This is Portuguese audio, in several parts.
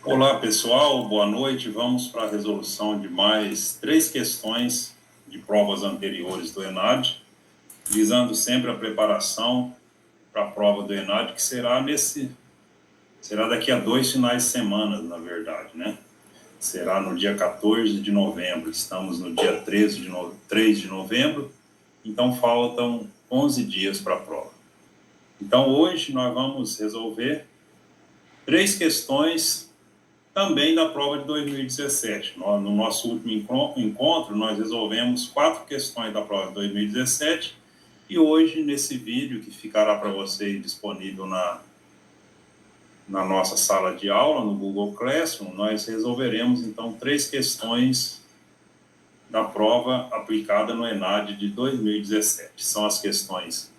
Olá, pessoal, boa noite. Vamos para a resolução de mais 3 questões de provas anteriores do ENAD, visando sempre a preparação para a prova do ENAD, que será daqui a 2 finais de semana, na verdade, né? Será no dia 14 de novembro, estamos no dia 3 de novembro, então faltam 11 dias para a prova. Então, hoje nós vamos resolver 3 questões também da prova de 2017. No nosso último encontro, nós resolvemos 4 questões da prova de 2017 e hoje, nesse vídeo que ficará para vocês disponível na nossa sala de aula, no Google Classroom, nós resolveremos, então, 3 questões da prova aplicada no ENAD de 2017. São as questões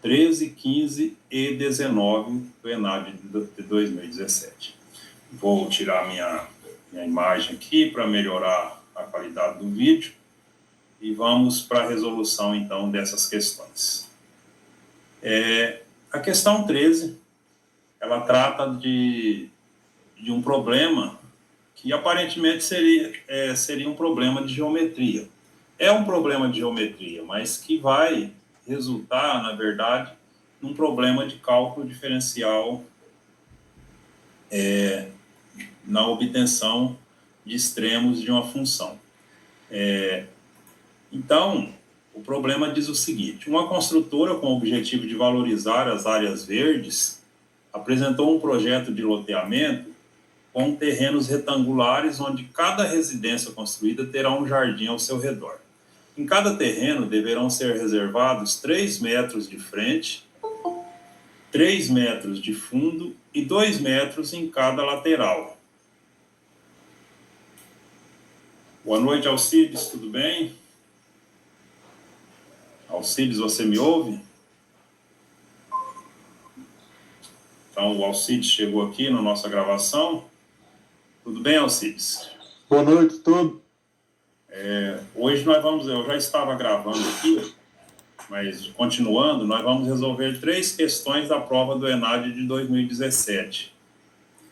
13, 15 e 19 do ENAD de 2017. Vou tirar minha imagem aqui para melhorar a qualidade do vídeo e vamos para a resolução, então, dessas questões. A questão 13, ela trata de um problema que aparentemente seria um problema de geometria. É um problema de geometria, mas que vai resultar, na verdade, num problema de cálculo diferencial na obtenção de extremos de uma função. Então, o problema diz o seguinte: uma construtora com o objetivo de valorizar as áreas verdes apresentou um projeto de loteamento com terrenos retangulares onde cada residência construída terá um jardim ao seu redor. Em cada terreno deverão ser reservados 3 metros de frente, 3 metros de fundo e 2 metros em cada lateral. Boa noite, Alcides, tudo bem? Alcides, você me ouve? Então, o Alcides chegou aqui na nossa gravação. Tudo bem, Alcides? Boa noite, tudo. Hoje eu já estava gravando aqui, mas continuando, nós vamos resolver 3 questões da prova do ENAD de 2017.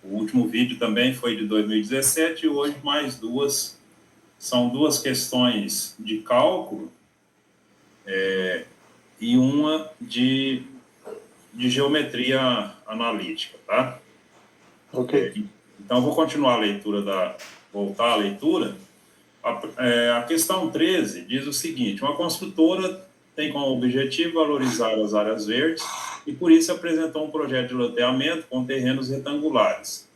O último vídeo também foi de 2017 e hoje mais 2. São 2 questões de cálculo e uma de geometria analítica, tá? Ok. Então, vou continuar a leitura voltar à leitura. A questão 13 diz o seguinte: uma construtora tem como objetivo valorizar as áreas verdes e, por isso, apresentou um projeto de loteamento com terrenos retangulares,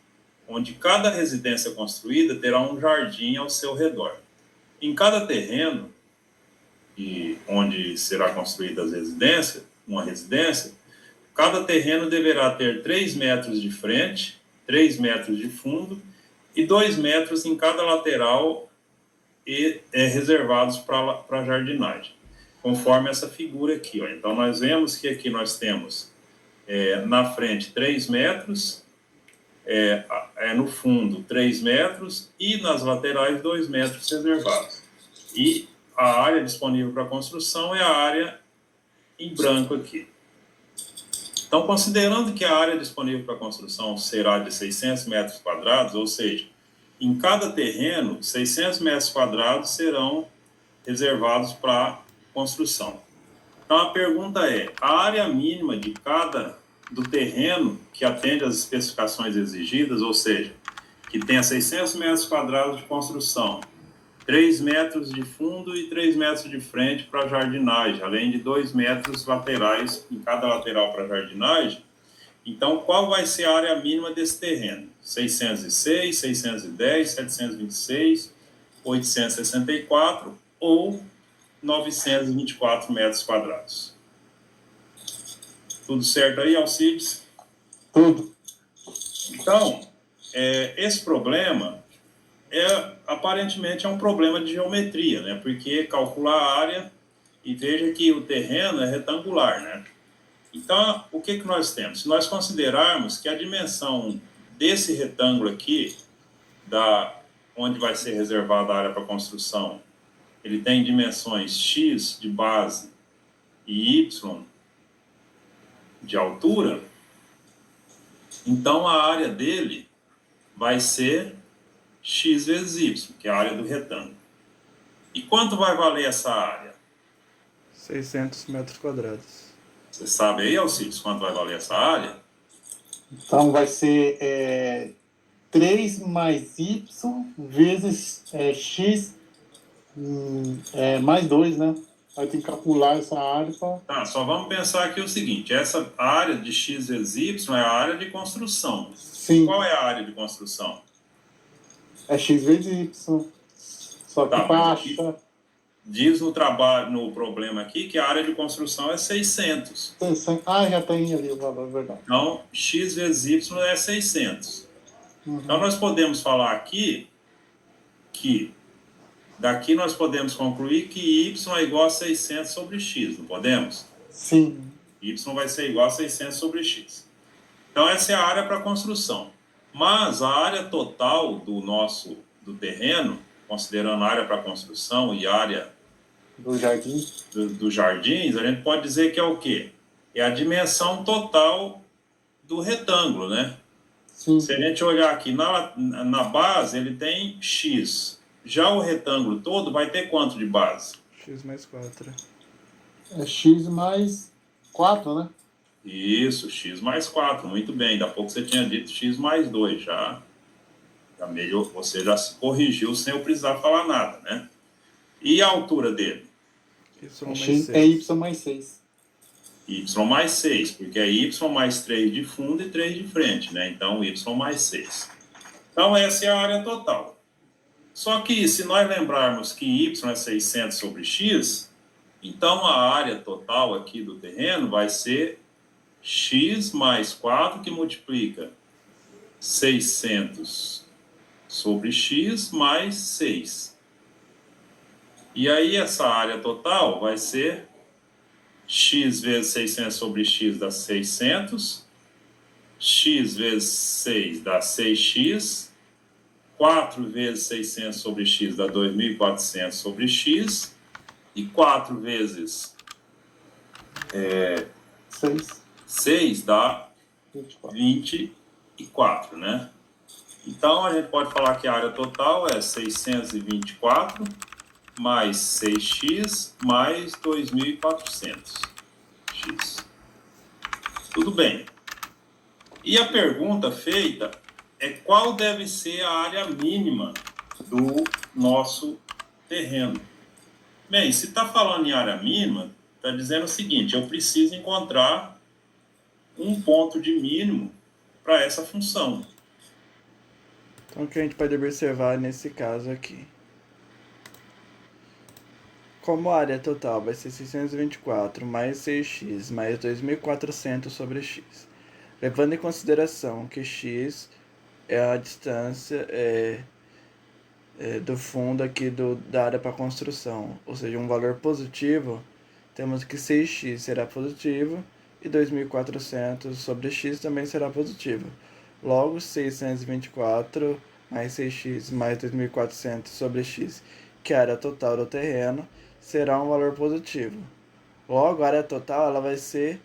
onde cada residência construída terá um jardim ao seu redor. Em cada terreno onde será construída uma residência, cada terreno deverá ter 3 metros de frente, 3 metros de fundo e 2 metros em cada lateral reservados para jardinagem, conforme essa figura aqui. Ó. Então, nós vemos que aqui nós temos na frente 3 metros, no fundo 3 metros e nas laterais 2 metros reservados. E a área disponível para construção é a área em branco aqui. Então, considerando que a área disponível para construção será de 600 metros quadrados, ou seja, em cada terreno, 600 metros quadrados serão reservados para construção. Então, a pergunta é: a área mínima do terreno que atende às especificações exigidas, ou seja, que tenha 600 metros quadrados de construção, 3 metros de fundo e 3 metros de frente para jardinagem, além de 2 metros laterais em cada lateral para jardinagem. Então, qual vai ser a área mínima desse terreno? 606, 610, 726, 864 ou 924 metros quadrados. Tudo certo aí, Alcides? Tudo. Então, esse problema aparentemente é um problema de geometria, né? Porque calcular a área e veja que o terreno é retangular, né? Então, o que nós temos? Se nós considerarmos que a dimensão desse retângulo aqui, onde vai ser reservada a área para construção, ele tem dimensões x de base e y de altura, então a área dele vai ser x vezes y, que é a área do retângulo. E quanto vai valer essa área? 600 metros quadrados. Você sabe aí, Alcides, quanto vai valer essa área? Então vai ser 3 mais y vezes x mais 2, né? Aí tem que calcular essa área para... Tá, só vamos pensar aqui o seguinte, essa área de x vezes y é a área de construção. Sim. Qual é a área de construção? É x vezes y. Só que Tá, para mas aqui achar... diz no trabalho, no problema aqui, que a área de construção é 600. Já tem ali o valor, é verdade. Então, x vezes y é 600. Uhum. Então, nós podemos falar aqui que daqui nós podemos concluir que y é igual a 600 sobre x, não podemos? Sim. Y vai ser igual a 600 sobre x. Então, essa é a área para construção. Mas a área total do terreno, considerando a área para construção e área Do jardim. dos jardins, a gente pode dizer que é o quê? É a dimensão total do retângulo, né? Sim. Se a gente olhar aqui na base, ele tem x. Já o retângulo todo vai ter quanto de base? X mais 4. É x mais 4, né? Isso, x mais 4, muito bem. Daqui a pouco você tinha dito x mais 2, já melhor, você já se corrigiu sem eu precisar falar nada, né? E a altura dele? Y mais X 6. é y mais 6. Y mais 6, porque é y mais 3 de fundo e 3 de frente, né? Então, y mais 6. Então, essa é a área total. Só que, se nós lembrarmos que y é 600 sobre x, então a área total aqui do terreno vai ser x mais 4, que multiplica 600 sobre x mais 6. E aí, essa área total vai ser x vezes 600 sobre x dá 600, x vezes 6 dá 6x, 4 vezes 600 sobre x dá 2.400 sobre x, e 4 vezes 6 dá 24, né? Então, a gente pode falar que a área total é 624 mais 6x mais 2.400 x. Tudo bem. E a pergunta feita é qual deve ser a área mínima do nosso terreno. Bem, se está falando em área mínima, está dizendo o seguinte, eu preciso encontrar um ponto de mínimo para essa função. Então, o que a gente pode observar nesse caso aqui? Como a área total vai ser 624 mais 6x mais 2.400 sobre x, levando em consideração que x é a distância do fundo aqui da área para construção, ou seja, um valor positivo, temos que 6x será positivo e 2.400 sobre x também será positivo. Logo, 624 mais 6x mais 2.400 sobre x, que é a área total do terreno, será um valor positivo. Logo, a área total ela vai ser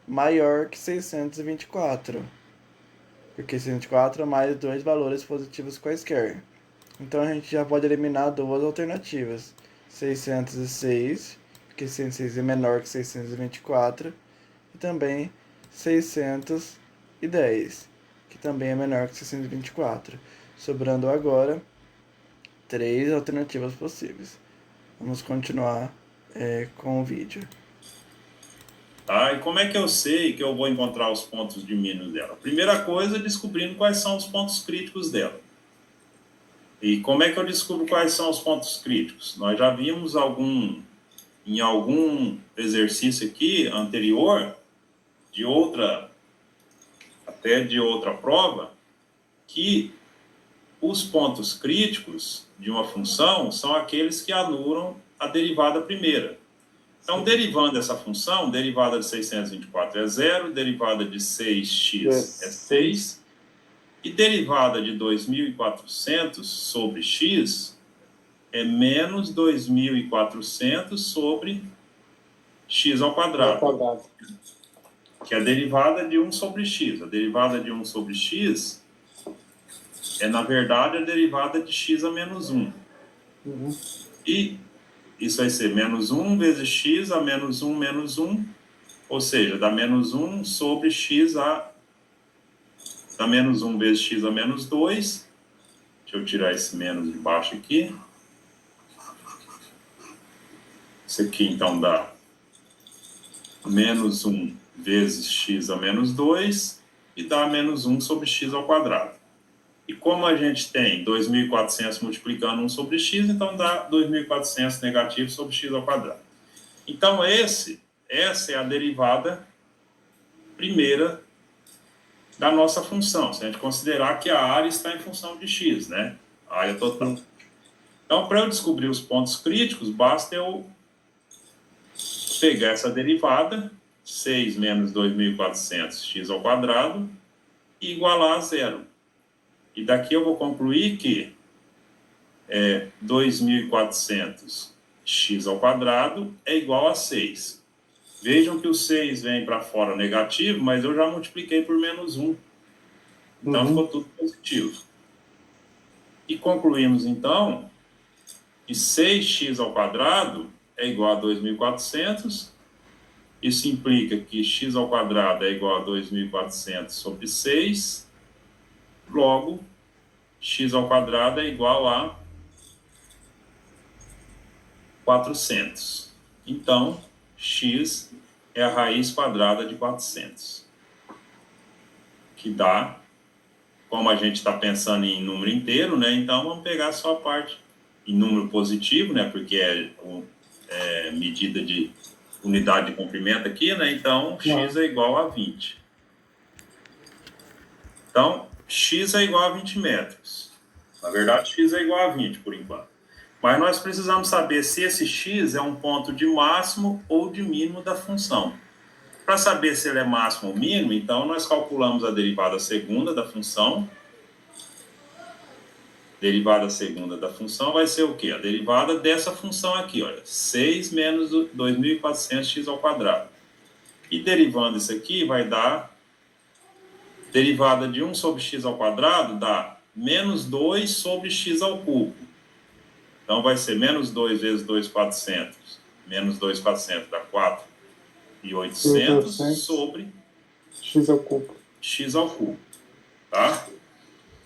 maior que 624, porque 624 mais dois valores positivos quaisquer. Então, a gente já pode eliminar duas alternativas. 606, porque 606 é menor que 624, e também 610, que também é menor que 624. Sobrando agora 3 alternativas possíveis. Vamos continuar com o vídeo. Tá? E como é que eu sei que eu vou encontrar os pontos de mínimo dela? Primeira coisa, descobrindo quais são os pontos críticos dela. E como é que eu descubro quais são os pontos críticos? Nós já vimos em algum exercício aqui anterior, até de outra prova, que os pontos críticos de uma função são aqueles que anulam a derivada primeira. Então, derivando essa função, derivada de 624 é 0, derivada de 6x é 6, e derivada de 2.400 sobre x é menos 2.400 sobre x ao quadrado, que é a derivada de 1 sobre x. A derivada de 1 sobre x é, na verdade, a derivada de x a menos 1. Uhum. E isso vai ser menos 1 vezes x a menos 1 menos 1, ou seja, dá menos 1 sobre x a... dá menos 1 vezes x a menos 2. Deixa eu tirar esse menos de baixo aqui. Isso aqui, então, dá menos 1 vezes x a menos 2 e dá menos 1 sobre x ao quadrado. E como a gente tem 2.400 multiplicando 1 sobre x, então dá 2.400 negativo sobre x ao quadrado. Então, essa é a derivada primeira da nossa função, se a gente considerar que a área está em função de x, né? A área total. Então, para eu descobrir os pontos críticos, basta eu pegar essa derivada, 6 menos 2.400 x ao quadrado, e igualar a zero. E daqui eu vou concluir que 2.400 x ao quadrado é igual a 6. Vejam que o 6 vem para fora negativo, mas eu já multipliquei por menos 1. Então, ficou tudo positivo. E concluímos, então, que 6x ao quadrado é igual a 2.400. Isso implica que x ao quadrado é igual a 2.400 sobre 6. Logo, x ao quadrado é igual a 400. Então, x é a raiz quadrada de 400. Que dá, como a gente está pensando em número inteiro, né? Então, vamos pegar só a parte em número positivo, né? Porque é medida de unidade de comprimento aqui, né? Então, x é igual a 20. Então, x é igual a 20 metros. Na verdade, x é igual a 20, por enquanto. Mas nós precisamos saber se esse x é um ponto de máximo ou de mínimo da função. Para saber se ele é máximo ou mínimo, então nós calculamos a derivada segunda da função. Derivada segunda da função vai ser o quê? A derivada dessa função aqui, olha, 6 menos 2.400x ao quadrado. E derivando isso aqui vai dar derivada de 1 sobre x ao quadrado dá menos 2 sobre x ao cubo. Então vai ser menos 2 vezes 2.400. Menos 2.400 dá 4.800 sobre x ao cubo. X ao cubo. Tá?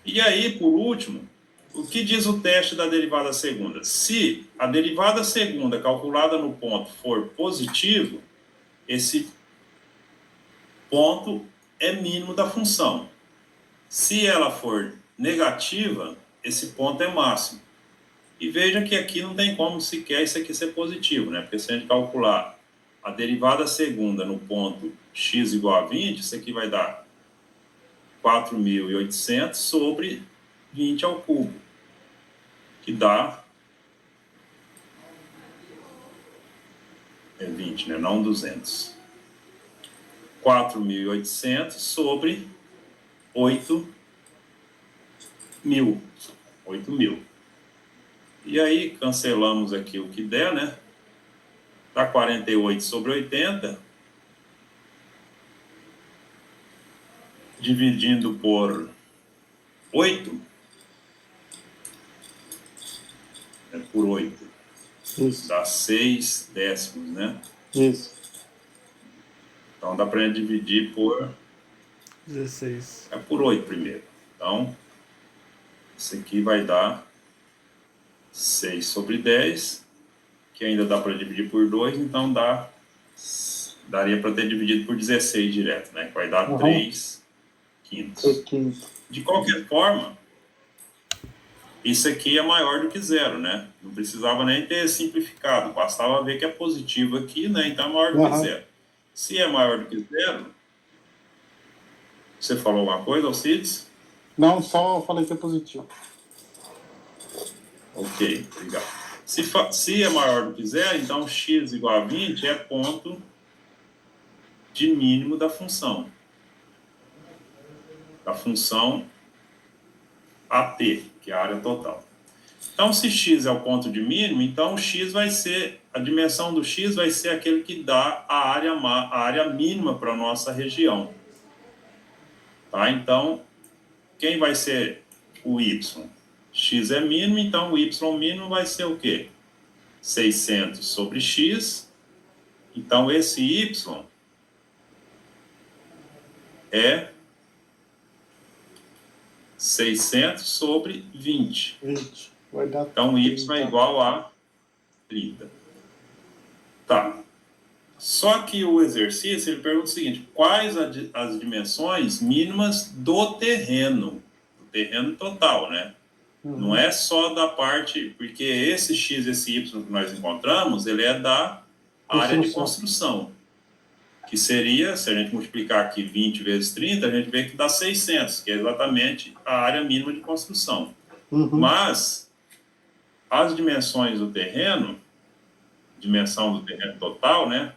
E aí, por último, o que diz o teste da derivada segunda? Se a derivada segunda calculada no ponto for positivo, esse ponto é mínimo da função. Se ela for negativa, esse ponto é máximo. E veja que aqui não tem como sequer isso aqui ser positivo, né? Porque se a gente calcular a derivada segunda no ponto x igual a 20, isso aqui vai dar 4.800 sobre 20 ao cubo, que dá 20, né? Não 200. 4.800 sobre 8.000. 8.000. E aí, cancelamos aqui o que der, né? Dá 48 sobre 80. Dividindo por 8. Por 8. Isso. Dá 6 décimos, né? Isso. Então, dá para dividir por... 16. por 8 primeiro. Então, isso aqui vai dar 6 sobre 10, que ainda dá para dividir por 2, então daria para ter dividido por 16 direto, né? Que vai dar 3 quintos. De qualquer forma, isso aqui é maior do que zero, né? Não precisava nem ter simplificado, bastava ver que é positivo aqui, né? Então é maior do que zero. Se é maior do que zero, você falou alguma coisa, Alcides? Não, só falei que é positivo. Ok, legal. Se é maior do que zero, então x igual a 20 é ponto de mínimo da função. Da função AT, que é a área total. Então, se x é o ponto de mínimo, então o x vai ser, a dimensão do x vai ser aquele que dá a área mínima para a nossa região. Tá? Então, quem vai ser o y. X é mínimo, então o y mínimo vai ser o quê? 600 sobre x. Então, esse y é 600 sobre 20. 20. Vai dar Então, y 30. é igual a 30. Tá. Só que o exercício, ele pergunta o seguinte: quais as dimensões mínimas do terreno total, né? Não é só da parte, porque esse x, esse y que nós encontramos, ele é da área de construção, que seria, se a gente multiplicar aqui 20 vezes 30, a gente vê que dá 600, que é exatamente a área mínima de construção. Mas as dimensões do terreno, dimensão do terreno total, né?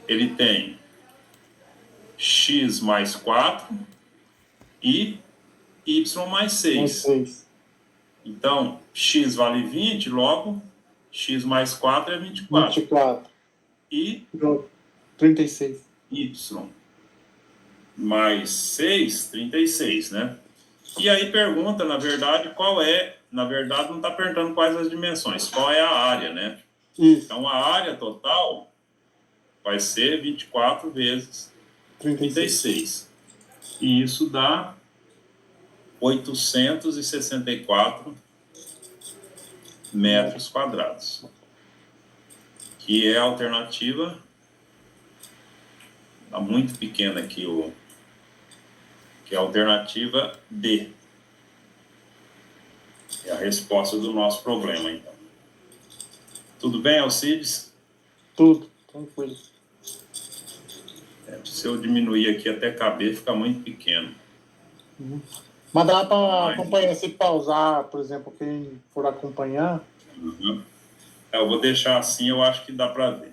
Ele tem x mais 4 e y mais 6. Então, x vale 20, logo, x mais 4 é 24. 24. E 36. y mais 6, 36, né? E aí pergunta, na verdade, qual é... Na verdade, não está perguntando quais as dimensões, qual é a área, né? Isso. Então, a área total vai ser 24 vezes 36. E isso dá 864 metros quadrados, que é a alternativa. Está muito pequena aqui, que é a alternativa D. É a resposta do nosso problema, então. Tudo bem, Alcides? Tudo, tranquilo. Se eu diminuir aqui até caber, fica muito pequeno. Mas dá para acompanhar, se pausar, por exemplo, quem for acompanhar. Eu vou deixar assim, eu acho que dá para ver.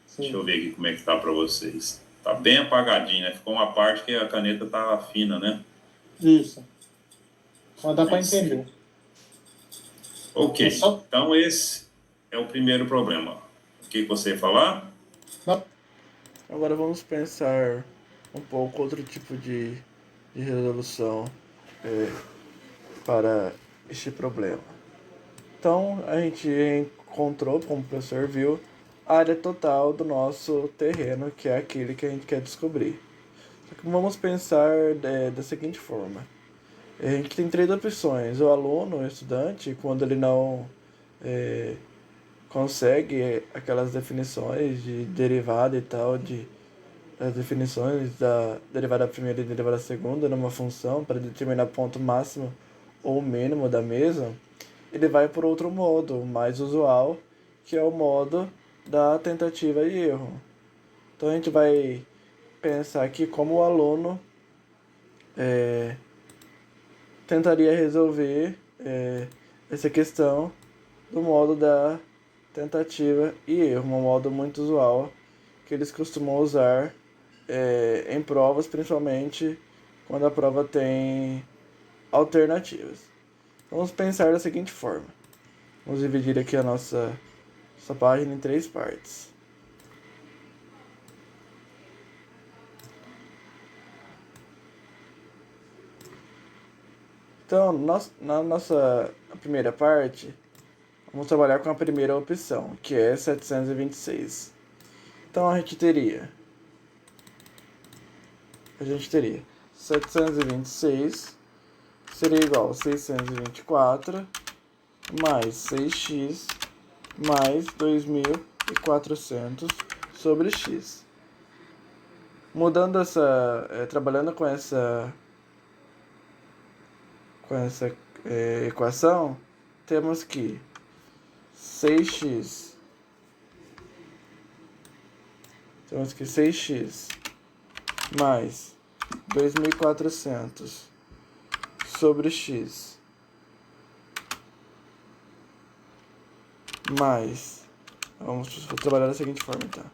Sim. Deixa eu ver aqui como é que tá para vocês. Tá bem apagadinho, né? Ficou uma parte que a caneta tá fina, né? Isso. Mas dá para entender. Ok. Então, esse é o primeiro problema. O que você ia falar? Não. Agora vamos pensar um pouco outro tipo de resolução para este problema. Então, a gente encontrou, como o professor viu, a área total do nosso terreno, que é aquele que a gente quer descobrir. Só que vamos pensar da seguinte forma. A gente tem 3 opções. O aluno, o estudante, quando ele não consegue aquelas definições de derivada e tal, as definições da derivada primeira e derivada segunda numa função para determinar ponto máximo ou mínimo da mesma, ele vai por outro modo, mais usual, que é o modo da tentativa e erro. Então a gente vai pensar aqui como o aluno tentaria resolver essa questão do modo da tentativa e erro, um modo muito usual que eles costumam usar em provas, principalmente quando a prova tem alternativas. Vamos pensar da seguinte forma. Vamos dividir aqui a nossa página em 3 partes. Então, na nossa primeira parte, vamos trabalhar com a primeira opção, que é 726. Então, a gente teria 726 seria igual a 624 mais 6x mais 2.400 sobre x. Mudando trabalhando com essa equação, temos que 6x mais 2.400 sobre x mais, vamos trabalhar da seguinte forma, então.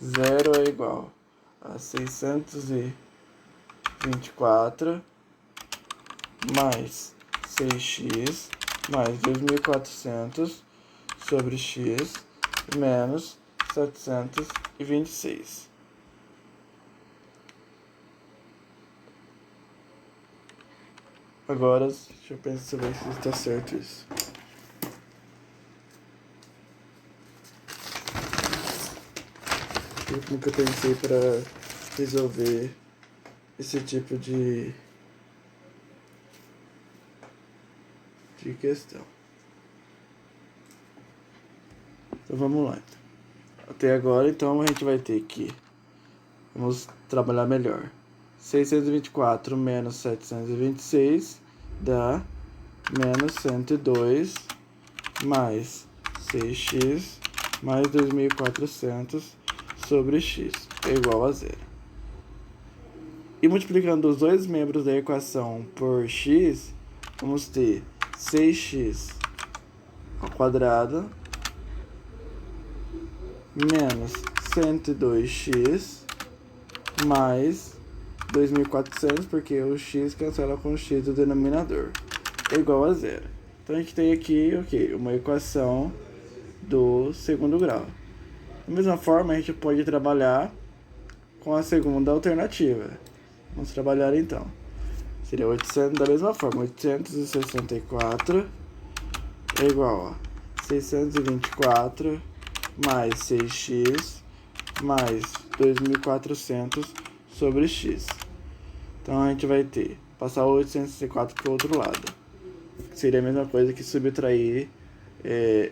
0 é igual a 624 mais 6x mais 2.400 sobre x menos 726. Agora, deixa eu pensar se está certo isso. Como que eu pensei para resolver esse tipo de questão. Então vamos lá. Até agora, então, a gente vai ter que... Vamos trabalhar melhor. 624 menos 726 dá menos 102 mais 6x mais 2.400 sobre x é igual a zero. E multiplicando os dois membros da equação por x, vamos ter 6x ao quadrado menos 102x mais 2.400, porque o x cancela com o x do denominador, é igual a zero. Então a gente tem aqui uma equação do segundo grau. Da mesma forma, a gente pode trabalhar com a segunda alternativa. Vamos trabalhar então. Seria 800, da mesma forma, 864 é igual a 624 mais 6x mais 2.400 sobre x. Então a gente vai ter, passar o 864 para o outro lado. Seria a mesma coisa que subtrair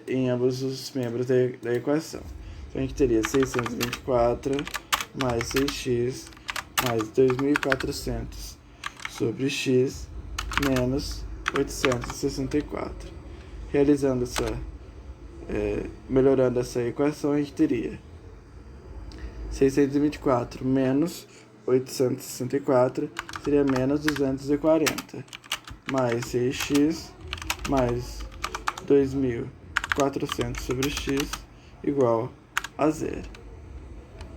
em ambos os membros da equação. Então a gente teria 624 mais 6x mais 2.400 sobre x menos 864. Realizando melhorando essa equação, a gente teria 624 menos 864 seria menos 240, mais 6x mais 2.400 sobre x igual a zero.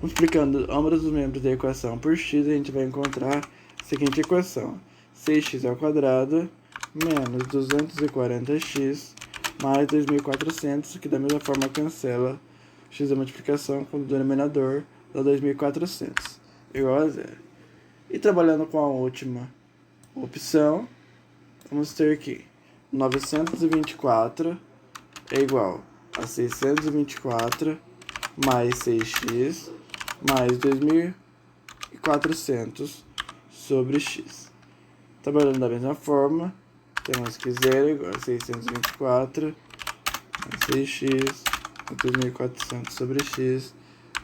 Multiplicando ambos os membros da equação por x, a gente vai encontrar a seguinte equação: 6x ao quadrado menos 240x mais 2.400, que da mesma forma cancela x da multiplicação com o denominador, dá 2.400, igual a zero. E trabalhando com a última opção, vamos ter que 924 é igual a 624 mais 6x mais 2.400 sobre x. Trabalhando da mesma forma, temos que 0 é igual a 624 mais 6x mais 2.400 sobre x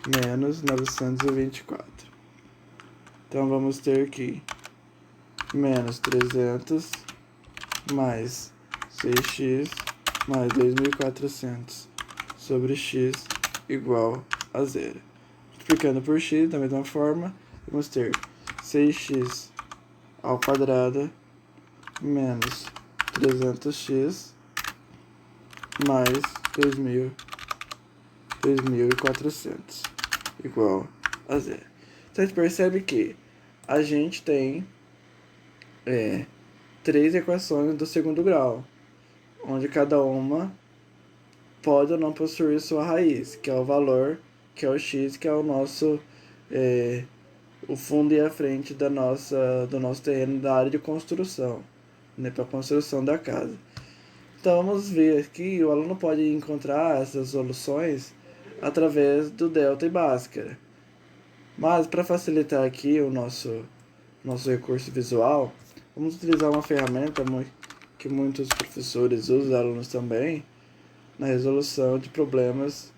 menos 924. Então vamos ter que menos 300 mais 6x mais 2.400 sobre x igual a zero. Multiplicando por x, da mesma forma, vamos ter 6x ao quadrado menos 300x mais 2.400 igual a zero. Então a gente percebe que a gente tem três equações do segundo grau, onde cada uma pode ou não possuir sua raiz, que é o valor, que é o x, que é o nosso o fundo e a frente do nosso terreno da área de construção, né, para a construção da casa. Então vamos ver que o aluno pode encontrar essas soluções através do delta e Bhaskara. Mas para facilitar aqui o nosso recurso visual, vamos utilizar uma ferramenta que muitos professores usam, alunos também, na resolução de problemas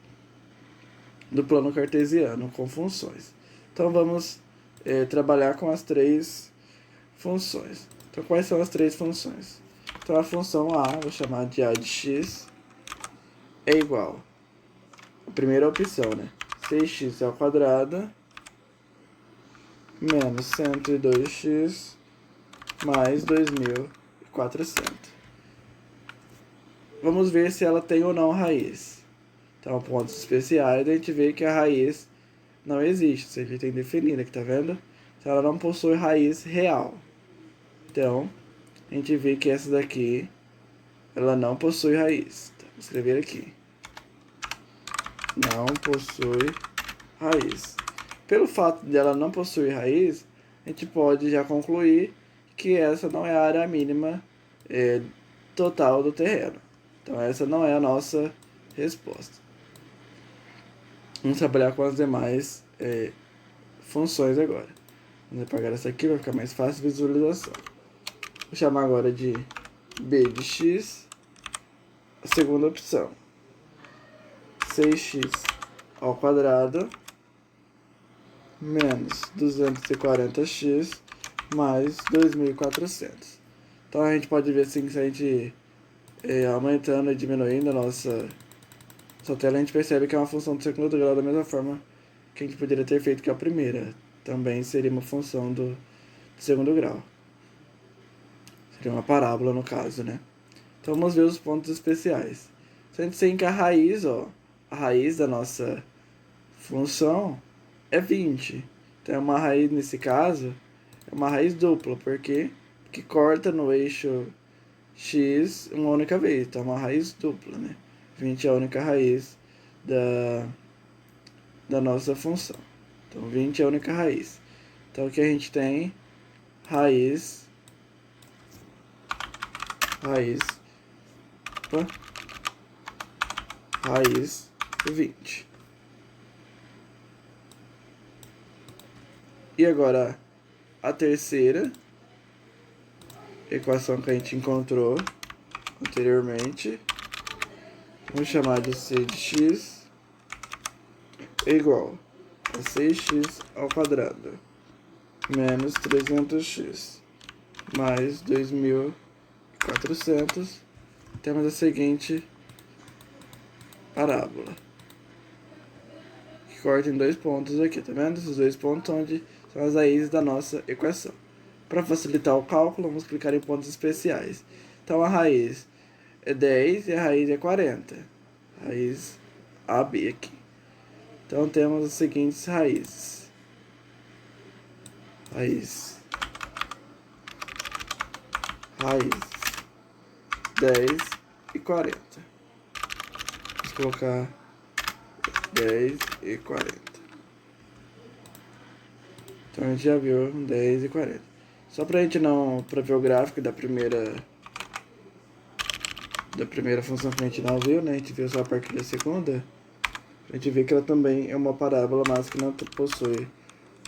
do plano cartesiano com funções. Então vamos trabalhar com as três funções. Então quais são as três funções? Então a função A, vou chamar de A de x, é igual a primeira opção, né? 6x ao quadrado menos 102x mais 2.400. Vamos ver se ela tem ou não raiz. Então, pontos especiais, a gente vê que a raiz não existe, se a gente tem definida aqui, tá vendo? Então, ela não possui raiz real. Então, a gente vê que essa daqui, ela não possui raiz. Então, vou escrever aqui. Não possui raiz. Pelo fato de ela não possuir raiz, a gente pode já concluir que essa não é a área mínima total do terreno. Então essa não é a nossa resposta. Vamos trabalhar com as demais funções agora. Vamos apagar essa aqui, vai ficar mais fácil a visualização. Vou chamar agora de b de x, a segunda opção. 6x ao quadrado menos 240x mais 2.400. Então a gente pode ver assim que se a gente aumentando e diminuindo a nossa tela, a gente percebe que é uma função do segundo grau da mesma forma que a gente poderia ter feito que a primeira. Também seria uma função do segundo grau. Seria uma parábola no caso, né? Então vamos ver os pontos especiais. Se a gente tem que a raiz, a raiz da nossa função é 20. Então é uma raiz, nesse caso, é uma raiz dupla. Por quê? Porque corta no eixo x uma única vez. Então é uma raiz dupla, né? 20 é a única raiz da nossa função. Então 20 é a única raiz. Então aqui a gente tem raiz 20. E agora a terceira equação que a gente encontrou anteriormente, vamos chamar de c de x é igual a 6x ao quadrado menos 300x mais 2.400. Temos a seguinte parábola, que corta em dois pontos aqui, tá vendo? Esses dois pontos onde são as raízes da nossa equação. Para facilitar o cálculo, vamos clicar em pontos especiais. Então a raiz é 10 e a raiz é 40. Raiz AB aqui. Então temos as seguintes raízes. Raiz 10 e 40. Vamos colocar 10 e 40. Então a gente já viu 10 e 40. Só pra gente não, pra ver o gráfico da primeira função que a gente não viu, né? A gente viu só a partir da segunda. A gente vê que ela também é uma parábola, mas que não possui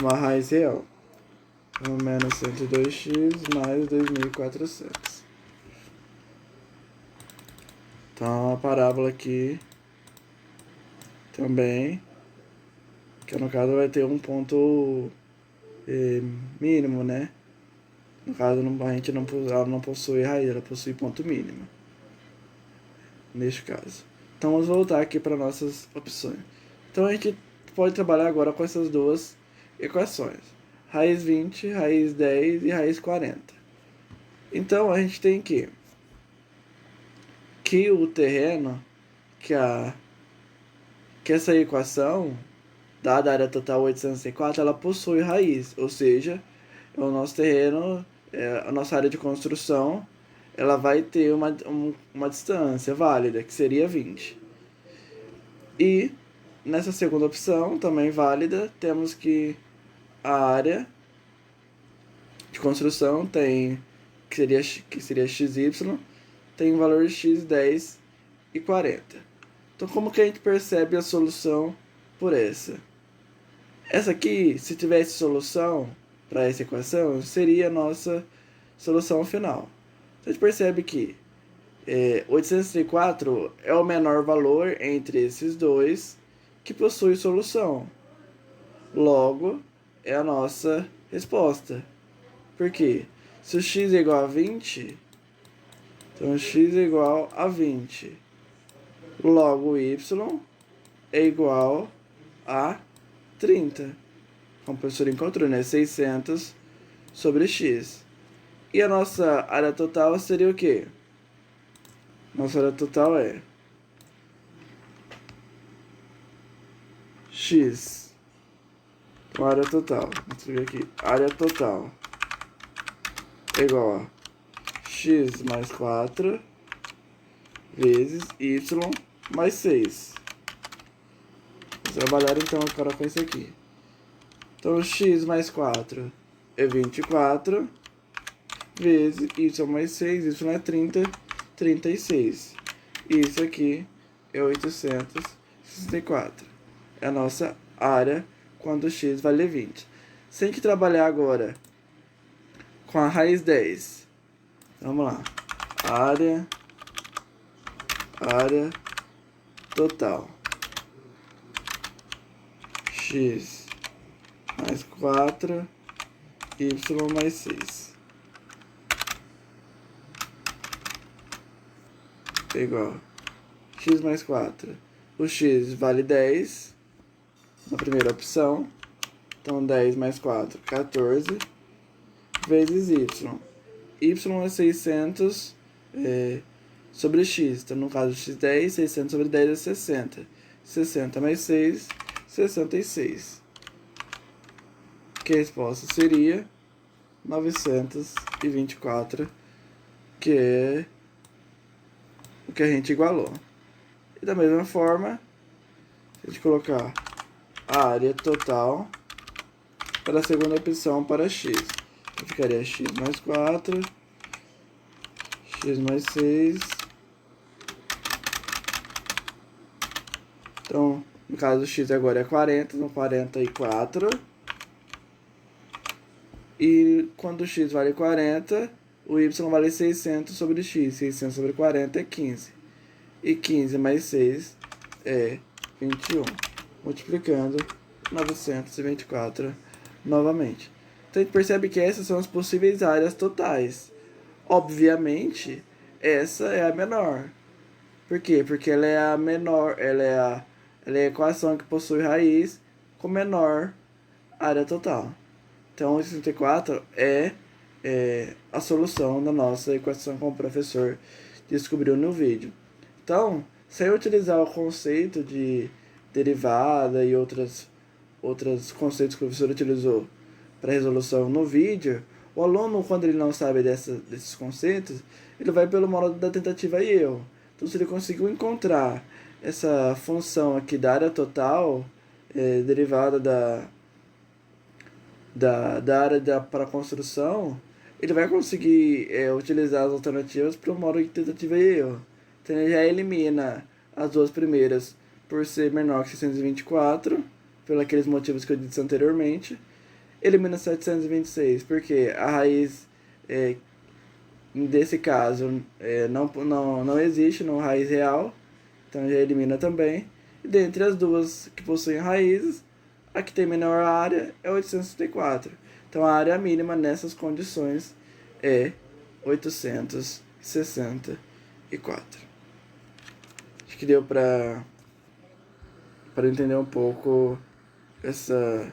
uma raiz real. Então, menos 102x mais 2.400. Então a parábola aqui também, que no caso vai ter um ponto mínimo, né? No caso, ela não possui raiz, ela possui ponto mínimo. Neste caso. Então vamos voltar aqui para nossas opções. Então a gente pode trabalhar agora com essas duas equações. Raiz 20, raiz 10 e raiz 40. Então a gente tem que o terreno, que essa equação, dada a área total 804, ela possui raiz, ou seja, o nosso terreno, a nossa área de construção, ela vai ter uma distância válida, que seria 20. E nessa segunda opção, também válida, temos que a área de construção tem, que seria XY, tem o valor de x, 10 e 40. Então como que a gente percebe a solução por essa? Essa aqui, se tivesse solução para essa equação, seria a nossa solução final. Então a gente percebe que 804 é o menor valor entre esses dois que possui solução. Logo, é a nossa resposta. Por quê? Se o x é igual a 20, então x é igual a 20. Logo, y é igual a 30. Como o professor encontrou, né? 600 sobre x. E a nossa área total seria o quê? Nossa área total é x. Então, área total. Vamos ver aqui. Área total é igual a x mais 4 vezes y mais 6. Vamos trabalhar então agora com isso aqui. Então, x mais 4 é 24. vezes y mais 6, y é 30, 36. Isso aqui é 864. É a nossa área quando x vale 20. Se a gente trabalhar agora com a raiz 10, vamos lá. Área total. X mais 4, y mais 6. Igual x mais 4. O x vale 10 na primeira opção. Então 10 mais 4, 14. Vezes y. Y é 600 sobre x. Então no caso x10, 600 sobre 10 é 60. 60 mais 6, 66. Que a resposta seria 924, que é o que a gente igualou. E da mesma forma, se a gente colocar a área total para a segunda opção para x, ficaria x mais 4, x mais 6. Então, no caso, o x agora é 40, no 44. E quando o x vale 40, o y vale 600 sobre x. 600 sobre 40 é 15. E 15 mais 6 é 21. Multiplicando 924 novamente. Então a gente percebe que essas são as possíveis áreas totais. Obviamente, essa é a menor. Por quê? Porque ela é a menor, ela é a equação que possui raiz com menor área total. Então, 64 é a solução da nossa equação como o professor descobriu no vídeo. Então, se eu utilizar o conceito de derivada e outros conceitos que o professor utilizou para resolução no vídeo, o aluno, quando ele não sabe desses conceitos, ele vai pelo modo da tentativa e erro. Então, se ele conseguiu encontrar essa função aqui da área total, derivada da área para construção, ele vai conseguir utilizar as alternativas para o modo de tentativa e erro. Então ele já elimina as duas primeiras por ser menor que 624, pelos aqueles motivos que eu disse anteriormente. Elimina 726, porque a raiz, desse caso, não existe, não é raiz real, então já elimina também. E dentre as duas que possuem raízes, a que tem menor área é 864. Então a área mínima nessas condições é 864. Acho que deu para entender um pouco essa